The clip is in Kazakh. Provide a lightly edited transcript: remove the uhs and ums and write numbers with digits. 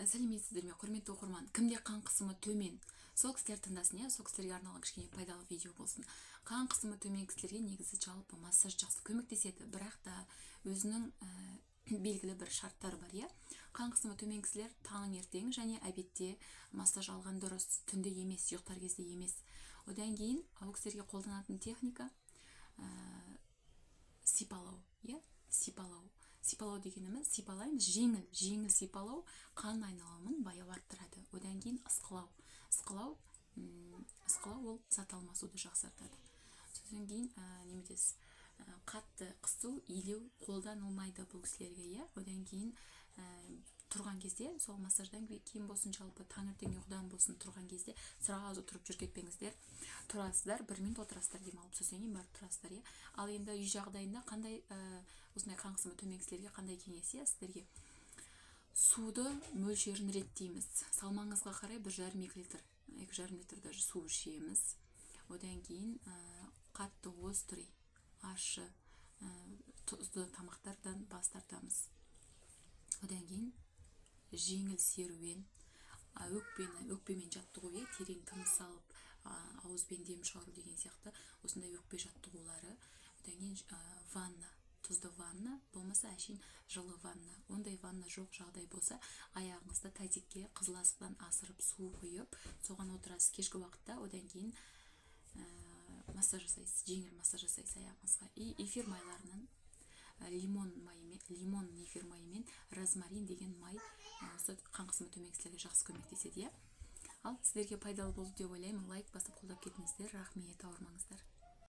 Сәлеметсіздер ме, құрметті оқырман? Кімде қан қысымы төмен? Сол кісілер тыңдасын, иә, сол кісілерге арналған кішкене пайдалы видео болсын. Қан қысымы төмен кісілерге негізі жалпы массаж жақсы көмектеседі, бірақ та өзінің белгілі бір шарттары бар, иә. Қан қысымы төмен кісілер таңертең және обедте массаж алған дұрыс, түнде емес, ұйықтар кезде емес. Одан кейін ол кісілерге қолданатын техника сипалау, иә, сипалау. Сипалау дегеніміз сипалаймыз, жеңіл сипалау қан айналымын баяу арттырады. Одан кейін ысқылау ол зат алмасуды жақсартады. Содан кейін қатты қысу, илеу қолданылмайды бұл кісілерге, иә. Одан кейін тұрған кезде, сол массаждан кейін болсын, жалпы таңертең ұйқыдан болсын, тұрған кезде сразу тұрып жүріп кетпеңіздер. Тұрасыздар, 1 минут отырасыздар, демалып, содан кейін барып тұрасыздар, иә. Ал енді үй жағдайында қандай осындай қан қысымы төмен кісілерге қандай кеңес, иә, сіздерге? Суды мөлшерін реттейміз. Салмағыңызға қарай 1,5-2 литр, 2,5 литр даже су ішеміз. Одан кейін қатты острый, ащы, тұзды тамақтардан бас тартамыз. Одан кейін жеңіл серуен, өкпемен жаттығу, терең тыныс алып, ауызбен дем шығару деген сияқты осындай өкпе жаттығулары. Одан кейін ванна, тұзды ванна, болмаса әшейін жылы ванна. Ондай ванна жоқ жағдай болса, аяғыңызды тазикке қызыл асықтан асырып су құйып, соған отырасыз кешкі уақытта. Одан кейін массаж жасайсыз, жеңіл массаж жасайсыз аяғыңызға. И эфир майларынан лимон эфир майымен розмарин деген май осы қан қысымы төмен кісілерге жақсы көмектеседі, иә. Ал сіздерге пайдалы болды деп ойлаймын. Лайк басып қолдап кетіңіздер. Рахмет, ауырмаңыздар.